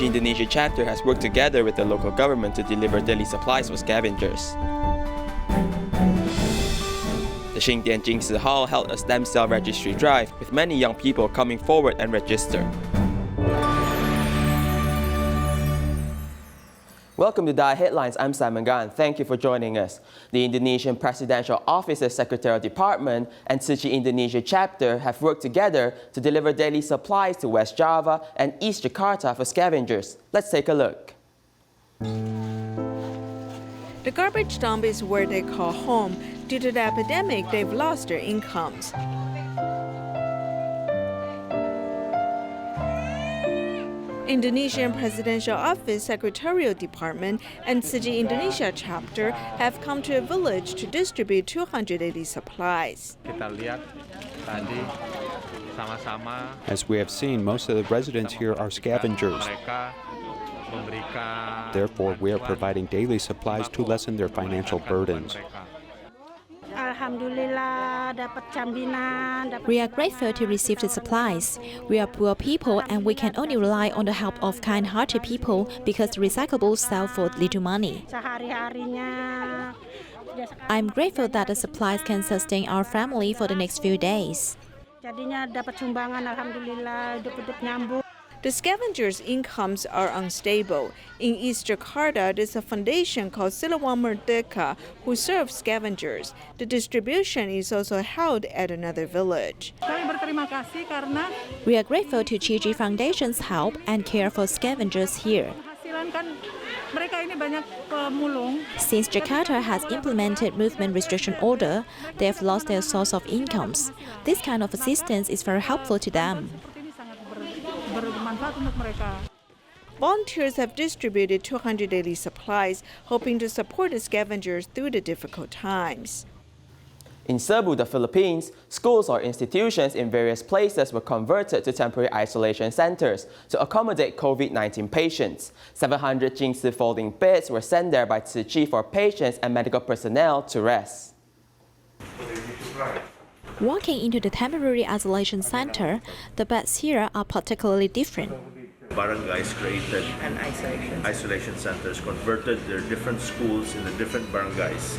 Indonesia Chapter has worked together with the local government to deliver daily supplies for scavengers. The Xindian Jing Si Hall held a stem cell registry drive with many young people coming forward and register. Welcome to DaAi Headlines. I'm Simon Gan. Thank you for joining us. The Indonesian Presidential Office's Secretarial Department and Tzu Chi Indonesia Chapter have worked together to deliver daily supplies to West Java and East Jakarta for scavengers. Let's take a look. The garbage dump is where they call home. Due to the epidemic, they've lost their incomes. Indonesian Presidential Office Secretarial Department and Tzu Chi Indonesia Chapter have come to a village to distribute 200 daily supplies. As we have seen, most of the residents here are scavengers. Therefore, we are providing daily supplies to lessen their financial burdens. We are grateful to receive the supplies. We are poor people and we can only rely on the help of kind-hearted people because the recyclables sell for little money. I'm grateful that the supplies can sustain our family for the next few days. The scavengers' incomes are unstable. In East Jakarta, there's a foundation called Silawang Merdeka who serves scavengers. The distribution is also held at another village. We are grateful to Tzu Chi Foundation's help and care for scavengers here. Since Jakarta has implemented movement restriction order, they have lost their source of incomes. This kind of assistance is very helpful to them. Volunteers have distributed 200 daily supplies, hoping to support the scavengers through the difficult times. In Cebu, the Philippines, schools or institutions in various places were converted to temporary isolation centers to accommodate COVID-19 patients. 700 Jing Si folding beds were sent there by Tzu Chi for patients and medical personnel to rest. Walking into the temporary isolation center, the beds here are particularly different. Barangays created an isolation centers, converted their different schools in the different barangays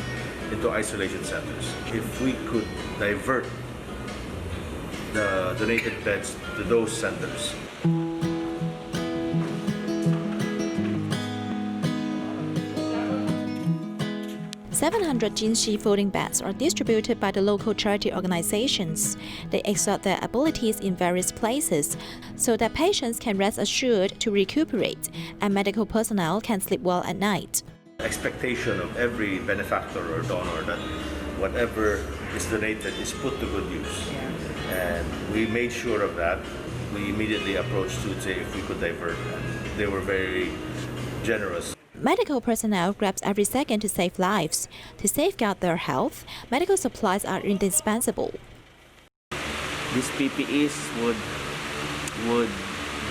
into isolation centers. If we could divert the donated beds to those centers. 700 Jing Si folding beds are distributed by the local charity organizations. They exert their abilities in various places so that patients can rest assured to recuperate and medical personnel can sleep well at night. Expectation of every benefactor or donor that whatever is donated is put to good use. And we made sure of that. We immediately approached Tzu Chi if we could divert. They were very generous. Medical personnel grabs every second to save lives. To safeguard their health, medical supplies are indispensable. These PPEs would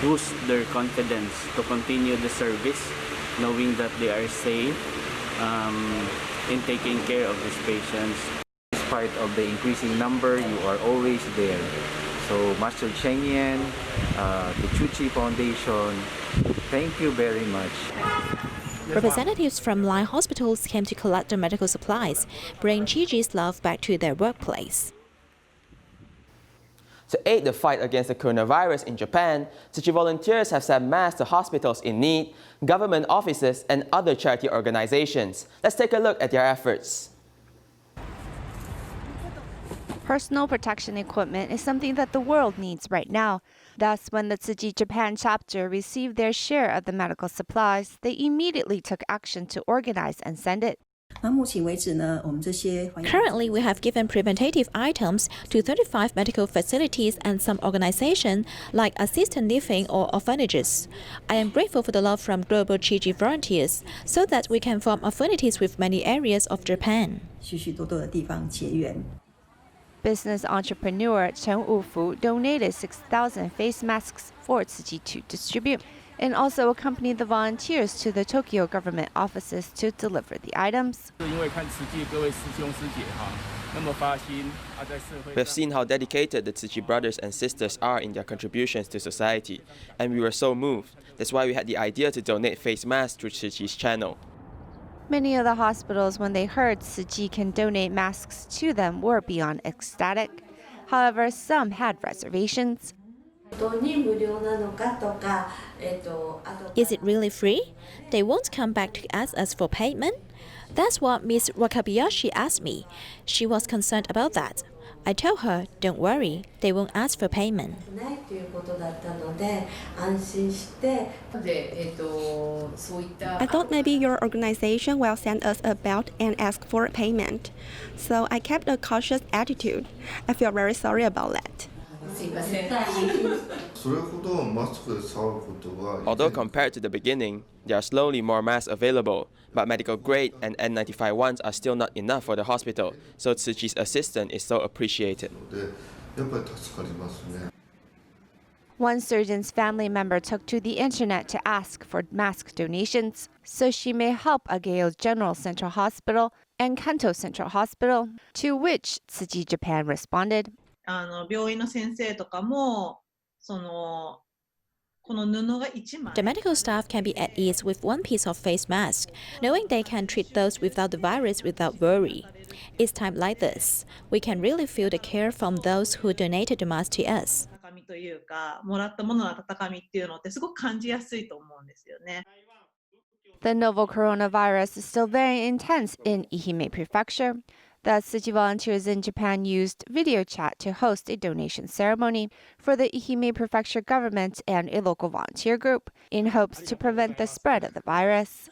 boost their confidence to continue the service, knowing that they are safe in taking care of these patients. As part of the increasing number, you are always there. So, Master Xindian, the Tzu Chi Foundation, thank you very much. Representatives from line hospitals came to collect the medical supplies, bring Tzu Chi's love back to their workplace. To aid the fight against the coronavirus in Japan, Tzu Chi volunteers have sent masks to hospitals in need, government offices, and other charity organizations. Let's take a look at their efforts. Personal protection equipment is something that the world needs right now. Thus, when the Tzu Chi Japan chapter received their share of the medical supplies, they immediately took action to organize and send it. Currently, we have given preventative items to 35 medical facilities and some organizations like assisted living or orphanages. I am grateful for the love from global Tzu Chi volunteers so that we can form affinities with many areas of Japan. Business entrepreneur Chen Wufu donated 6,000 face masks for Tzu Chi to distribute. and also accompanied the volunteers to the Tokyo government offices to deliver the items. We have seen how dedicated the Tzu Chi brothers and sisters are in their contributions to society, and we were so moved. That's why we had the idea to donate face masks through Tzu Chi's channel. Many of the hospitals, when they heard Tzu Chi can donate masks to them, were beyond ecstatic. However, some had reservations. Is it really free? They won't come back to ask us for payment? That's what Ms. Wakabayashi asked me. She was concerned about that. I told her, don't worry, they won't ask for payment. I thought maybe your organization will send us a bill and ask for payment. So I kept a cautious attitude. I feel very sorry about that. Although compared to the beginning, there are slowly more masks available, but medical grade and N95 ones are still not enough for the hospital, so Tzu Chi's assistance is so appreciated. One surgeon's family member took to the internet to ask for mask donations so she may help Ageo General Central Hospital and Kanto Central Hospital, to which Tzu Chi Japan responded. The medical staff can be at ease with one piece of face mask, knowing they can treat those without the virus without worry. It's time like this. We can really feel the care from those who donated the mask to us. The novel coronavirus is still very intense in Ehime Prefecture. The Tzu Chi volunteers in Japan used video chat to host a donation ceremony for the Ehime Prefecture government and a local volunteer group in hopes to prevent the spread of the virus.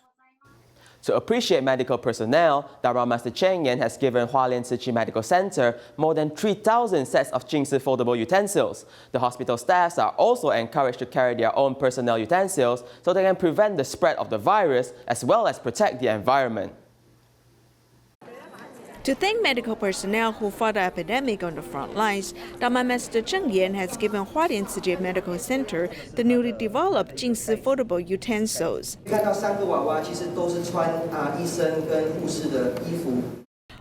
To appreciate medical personnel, Dharma Master Cheng Yen has given Hualien Tzu Chi Medical Center more than 3,000 sets of Jing Si foldable utensils. The hospital staffs are also encouraged to carry their own personnel utensils so they can prevent the spread of the virus as well as protect the environment. To thank medical personnel who fought the epidemic on the front lines, Dharma Master Cheng Yen has given Hualien Tzu Chi Medical Center the newly developed Jing Si foldable utensils.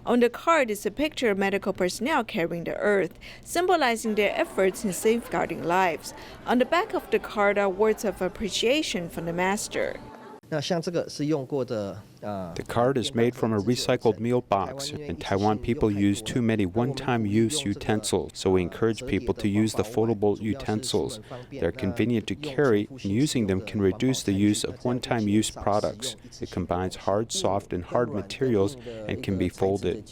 On the card is a picture of medical personnel carrying the earth, symbolizing their efforts in safeguarding lives. On the back of the card are words of appreciation from the master. The card is made from a recycled meal box. In Taiwan, people use too many one-time use utensils, so we encourage people to use the foldable utensils. They're convenient to carry, and using them can reduce the use of one-time use products. It combines hard, soft, and hard materials and can be folded.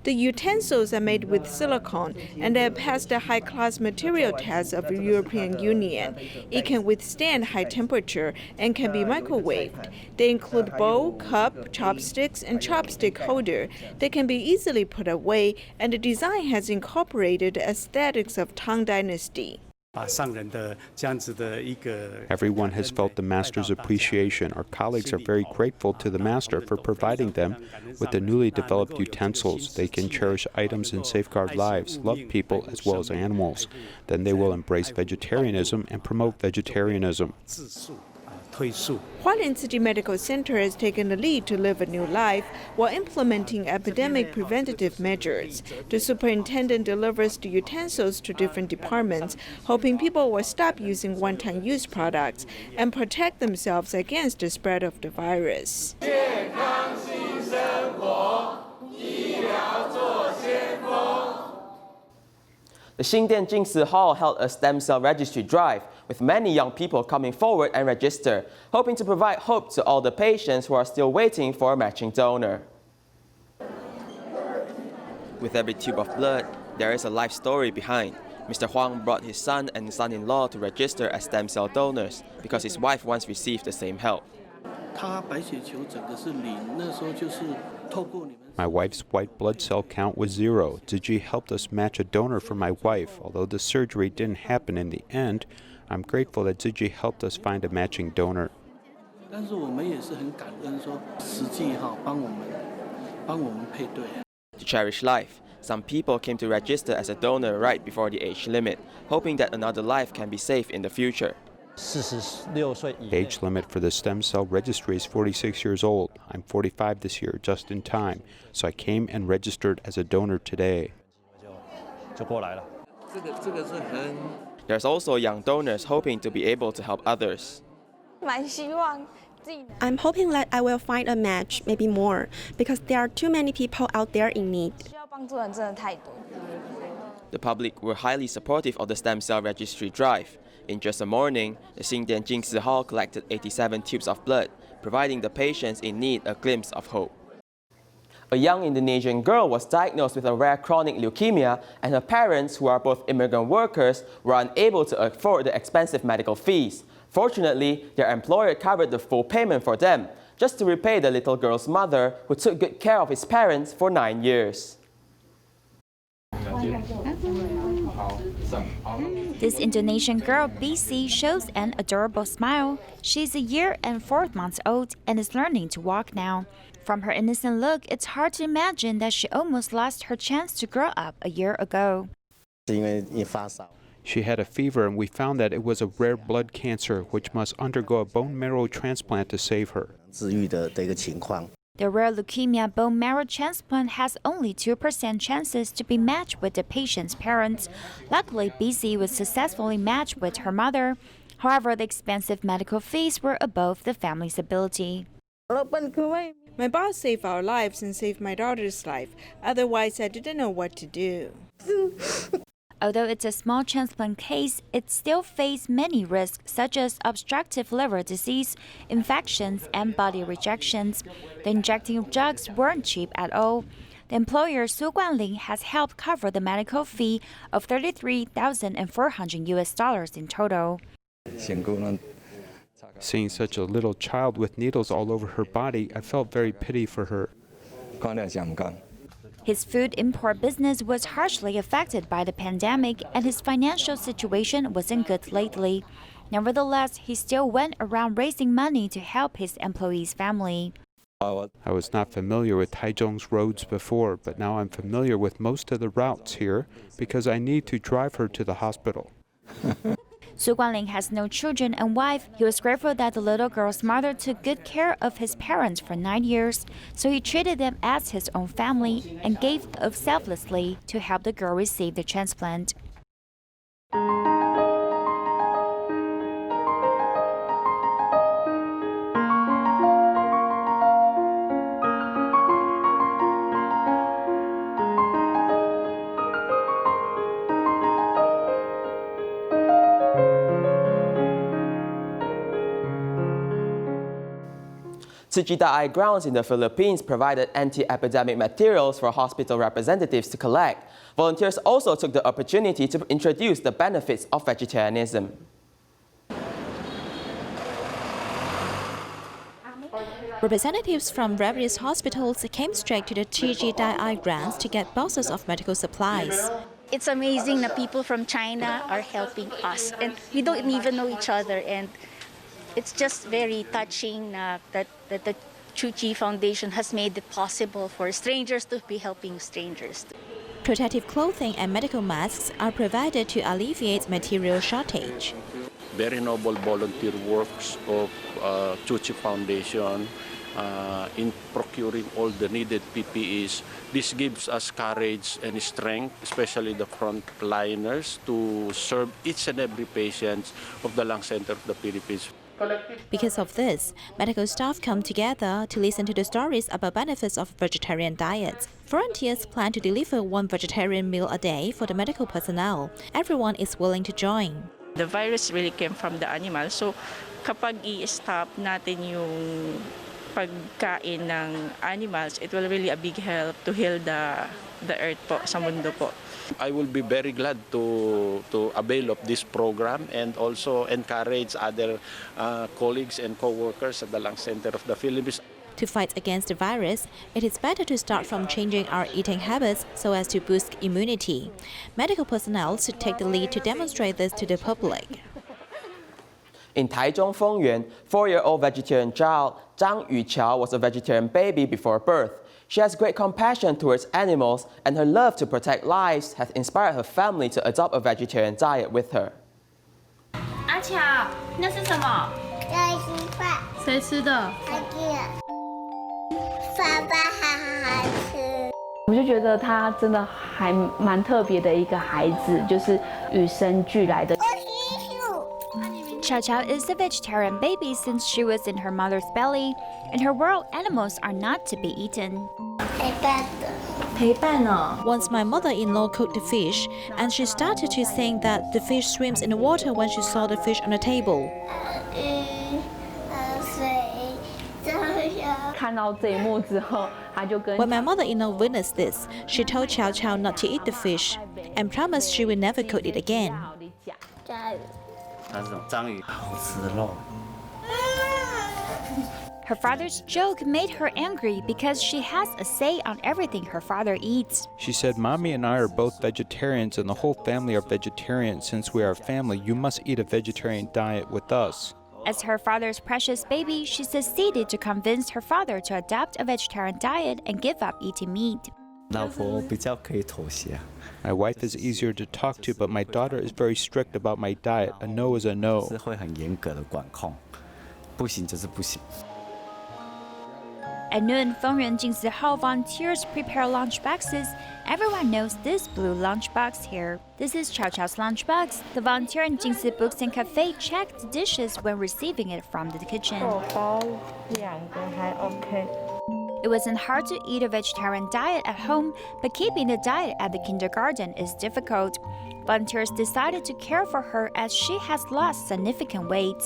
The utensils are made with silicone and they have passed the high-class material test of the European Union. It can withstand high temperature and can be microwaved. They include bowl, cup, chopsticks, and chopstick holder. They can be easily put away, and the design has incorporated the aesthetics of Tang Dynasty. Everyone has felt the master's appreciation. Our colleagues are very grateful to the master for providing them with the newly developed utensils. They can cherish items and safeguard lives, love people as well as animals. Then they will embrace vegetarianism and promote vegetarianism. Hualien Tzu Chi Medical Center has taken the lead to live a new life while implementing epidemic preventative measures. The superintendent delivers the utensils to different departments, hoping people will stop using one-time use products and protect themselves against the spread of the virus. The Xindian Jing Si Hall held a stem cell registry drive, with many young people coming forward and register, hoping to provide hope to all the patients who are still waiting for a matching donor. With every tube of blood, there is a life story behind. Mr. Huang brought his son and son-in-law to register as stem cell donors because his wife once received the same help. My wife's white blood cell count was 0. Tzu Chi helped us match a donor for my wife. Although the surgery didn't happen in the end, I'm grateful that Tzu Chi helped us find a matching donor. To cherish life, Some people came to register as a donor right before the age limit, hoping that another life can be saved in the future. Age limit for the stem cell registry is 46 years old. I'm 45 this year, just in time, so I came and registered as a donor today. There's also young donors hoping to be able to help others. I'm hoping that I will find a match, maybe more, because there are too many people out there in need. The public were highly supportive of the stem cell registry drive. In just a morning, the Xindian Jing Si Hall collected 87 tubes of blood, providing the patients in need a glimpse of hope. A young Indonesian girl was diagnosed with a rare chronic leukemia, and her parents, who are both immigrant workers, were unable to afford the expensive medical fees. Fortunately, their employer covered the full payment for them, just to repay the little girl's mother, who took good care of his parents for 9 years. This Indonesian girl, BC, shows an adorable smile. She's a year and 4 months old and is learning to walk now. From her innocent look, it's hard to imagine that she almost lost her chance to grow up a year ago. She had a fever, and we found that it was a rare blood cancer, which must undergo a bone marrow transplant to save her. The rare leukemia bone marrow transplant has only 2% chances to be matched with the patient's parents. Luckily, BC was successfully matched with her mother. However, the expensive medical fees were above the family's ability. My boss saved our lives and saved my daughter's life. Otherwise, I didn't know what to do. Although it's a small transplant case, it still faces many risks such as obstructive liver disease, infections, and body rejections. The injecting of drugs weren't cheap at all. The employer Tzu Chi has helped cover the medical fee of $33,400 in total. Seeing such a little child with needles all over her body, I felt very pity for her. His food import business was harshly affected by the pandemic, and his financial situation wasn't good lately. Nevertheless, he still went around raising money to help his employees' family. I was not familiar with Taichung's roads before, but now I'm familiar with most of the routes here because I need to drive her to the hospital. Tzu Chi has no children and wife. He was grateful that the little girl's mother took good care of his parents for 9 years, so he treated them as his own family and gave of selflessly to help the girl receive the transplant. Tzu Chi DaAi grounds in the Philippines provided anti-epidemic materials for hospital representatives to collect. Volunteers also took the opportunity to introduce the benefits of vegetarianism. Representatives from various hospitals came straight to the Tzu Chi DaAi grounds to get boxes of medical supplies. It's amazing that people from China are helping us, and we don't even know each other. And it's just very touching that the Tzu Chi Foundation has made it possible for strangers to be helping strangers. Protective clothing and medical masks are provided to alleviate material shortage. Very noble volunteer works of Tzu Chi Foundation in procuring all the needed PPEs. This gives us courage and strength, especially the frontliners, to serve each and every patient of the Lung Center of the Philippines. Because of this, medical staff come together to listen to the stories about benefits of vegetarian diets. Volunteers plan to deliver 1 vegetarian meal a day for the medical personnel. Everyone is willing to join. The virus really came from the animal, so kapag i-stop natin yung pagkain ng animals, it will really a big help to heal the earth po, sa mundo po. I will be very glad to avail of this program and also encourage other colleagues and co-workers at the Lung Center of the Philippines. To fight against the virus, it is better to start from changing our eating habits so as to boost immunity. Medical personnel should take the lead to demonstrate this to the public. In Taichung Fengyuan, 4-year-old vegetarian child Zhang Yuqiao was a vegetarian baby before birth. She has great compassion towards animals, and her love to protect lives has inspired her family to adopt a vegetarian diet with her. 阿巧，那是什么？要吃饭。谁吃的？爸爸好吃。我就觉得他真的还蛮特别的一个孩子，就是与生俱来的。 Chow Chow is a vegetarian baby since she was in her mother's belly. In her world, animals are not to be eaten. Once my mother-in-law cooked the fish, and she started to think that the fish swims in the water when she saw the fish on the table. When my mother-in-law witnessed this, she told Chow Chow not to eat the fish and promised she would never cook it again. Her father's joke made her angry because she has a say on everything her father eats. She said, Mommy and I are both vegetarians and the whole family are vegetarians. Since we are a family, you must eat a vegetarian diet with us. As her father's precious baby, she succeeded to convince her father to adopt a vegetarian diet and give up eating meat. My wife is easier to talk to, but my daughter is very strict about my diet. A no is a no. At noon, Xindian Jing Si Hall volunteers prepare lunch boxes. Everyone knows this blue lunchbox here. This is Chow Chow's lunchbox. The volunteer in Jing Si Books and Cafe checked the dishes when receiving it from the kitchen. It wasn't hard to eat a vegetarian diet at home, but keeping the diet at the kindergarten is difficult. Volunteers decided to care for her as she has lost significant weight.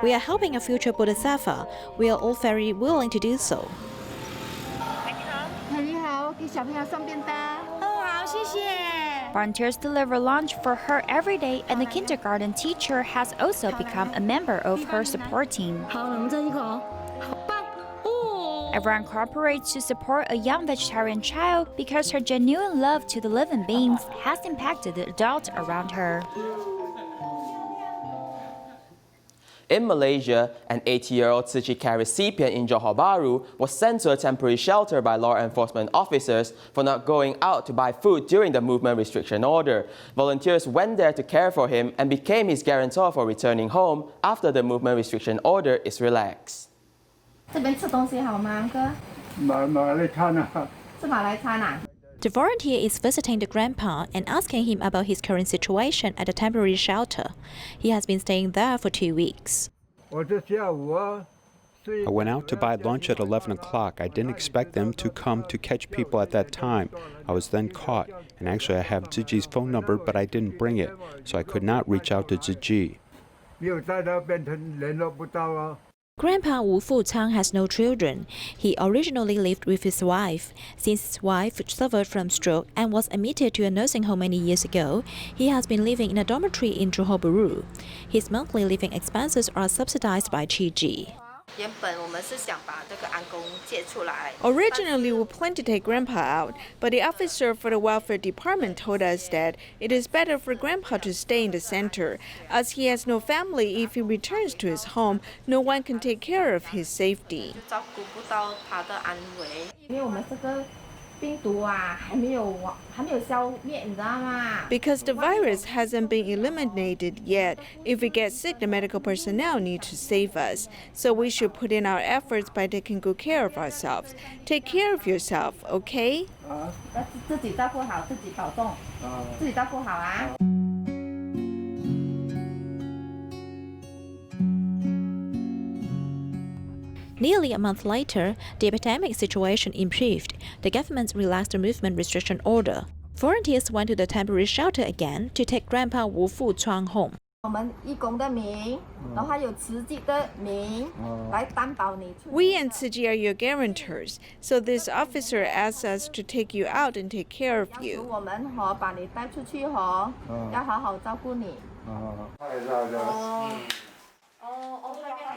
We are helping a future Bodhisattva. We are all very willing to do so. Volunteers deliver lunch for her every day, and the kindergarten teacher has also become a member of her support team. Everyone cooperates to support a young vegetarian child because her genuine love to the living beings has impacted the adults around her. In Malaysia, an 80-year-old Tzu Chi recipient in Johor Bahru was sent to a temporary shelter by law enforcement officers for not going out to buy food during the movement restriction order. Volunteers went there to care for him and became his guarantor for returning home after the movement restriction order is relaxed. The volunteer is visiting the grandpa and asking him about his current situation at the temporary shelter. He has been staying there for 2 weeks. I went out to buy lunch at 11 o'clock. I didn't expect them to come to catch people at that time. I was then caught. And actually I have Tzu Chi's phone number, but I didn't bring it, so I could not reach out to Tzu Chi. Grandpa Wu Fu-Chang has no children. He originally lived with his wife. Since his wife suffered from stroke and was admitted to a nursing home many years ago, he has been living in a dormitory in Johor Bahru. His monthly living expenses are subsidized by Chi Ji. Originally, we planned to take Grandpa out, but the officer for the welfare department told us that it is better for Grandpa to stay in the center. As he has no family, if he returns to his home, no one can take care of his safety. Because the virus hasn't been eliminated yet, if we get sick, the medical personnel need to save us. So we should put in our efforts by taking good care of ourselves. Take care of yourself, okay? Nearly a month later, the epidemic situation improved. The government relaxed the movement restriction order. Volunteers went to the temporary shelter again to take Grandpa Wu Fu-Chang home. We and Tzu Chi are your guarantors, so this officer asks us to take you out and take care of you.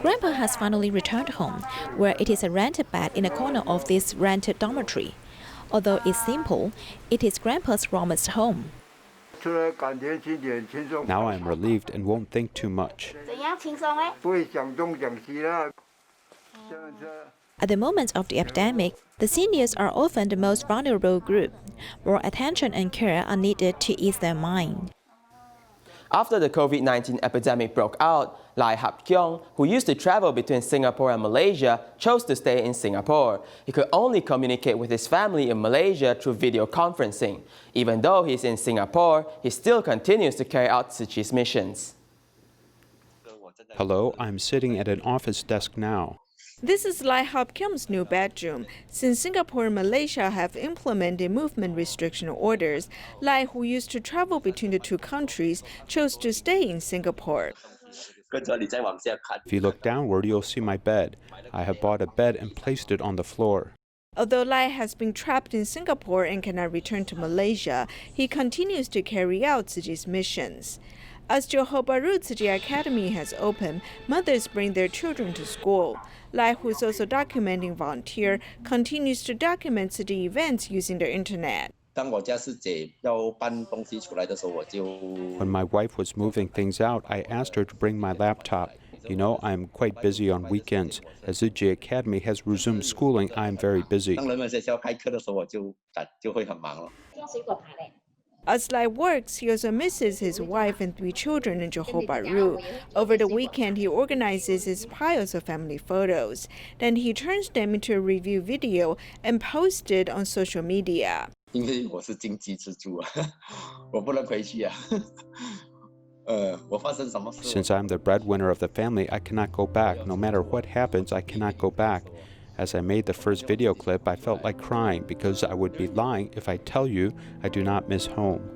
Grandpa has finally returned home, where it is a rented bed in a corner of this rented dormitory. Although it's simple, it is Grandpa's warmest home. Now I am relieved and won't think too much. At the moment of the epidemic, the seniors are often the most vulnerable group. More attention and care are needed to ease their mind. After the COVID-19 epidemic broke out, Lai Hap Kyong, who used to travel between Singapore and Malaysia, chose to stay in Singapore. He could only communicate with his family in Malaysia through video conferencing. Even though he's in Singapore, he still continues to carry out Tzu Chi's missions. Hello, I'm sitting at an office desk now. This is Lai Hap Kyung's new bedroom. Since Singapore and Malaysia have implemented movement restriction orders, Lai, who used to travel between the two countries, chose to stay in Singapore. If you look downward, you'll see my bed. I have bought a bed and placed it on the floor. Although Lai has been trapped in Singapore and cannot return to Malaysia, he continues to carry out Tzu Chi's missions. As Johor Bahru Tzu Chi Academy has opened, mothers bring their children to school. Lai, who is also documenting volunteer, continues to document Tzu Chi events using the internet. When my wife was moving things out, I asked her to bring my laptop. You know, I am quite busy on weekends. As Tzu Chi Academy has resumed schooling, I am very busy. As Lai works, he also misses his wife and 3 children in Johor Bahru. Over the weekend, he organizes his piles of family photos. Then he turns them into a review video and posts it on social media. Since I'm the breadwinner of the family, I cannot go back. No matter what happens, I cannot go back. As I made the first video clip, I felt like crying because I would be lying if I tell you I do not miss home.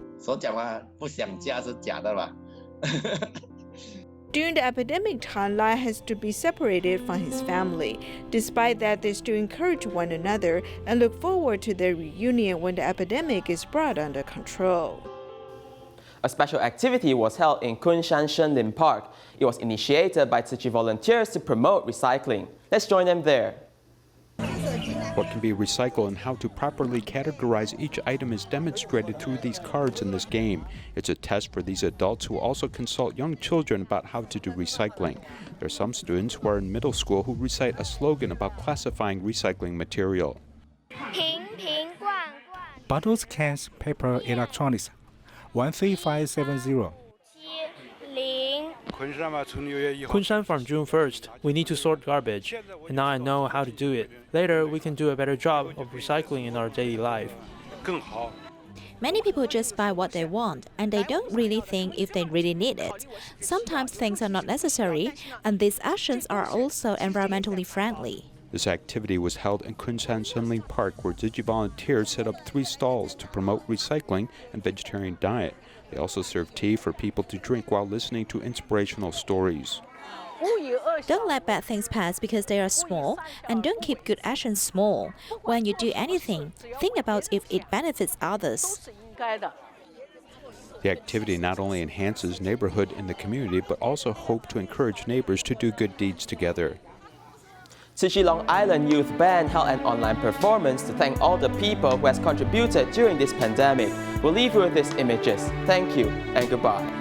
During the epidemic time, Lai has to be separated from his family. Despite that, they still encourage one another and look forward to their reunion when the epidemic is brought under control. A special activity was held in Kunshan Shenlin Park. It was initiated by Tzu Chi volunteers to promote recycling. Let's join them there. What can be recycled and how to properly categorize each item is demonstrated through these cards in this game. It's a test for these adults who also consult young children about how to do recycling. There are some students who are in middle school who recite a slogan about classifying recycling material. Bottles, cans, paper, electronics. 13570. Kunshan from June 1st. We need to sort garbage, and now I know how to do it. Later, we can do a better job of recycling in our daily life. Many people just buy what they want, and they don't really think if they really need it. Sometimes things are not necessary, and these actions are also environmentally friendly. This activity was held in Kunshan Shenlin Park, where Tzu Chi volunteers set up 3 stalls to promote recycling and vegetarian diet. They also serve tea for people to drink while listening to inspirational stories. Don't let bad things pass because they are small, and don't keep good actions small. When you do anything, think about if it benefits others. The activity not only enhances neighborhood in the community, but also hope to encourage neighbors to do good deeds together. Tzu Chi Long Island Youth Band held an online performance to thank all the people who has contributed during this pandemic. We'll leave you with these images. Thank you and goodbye.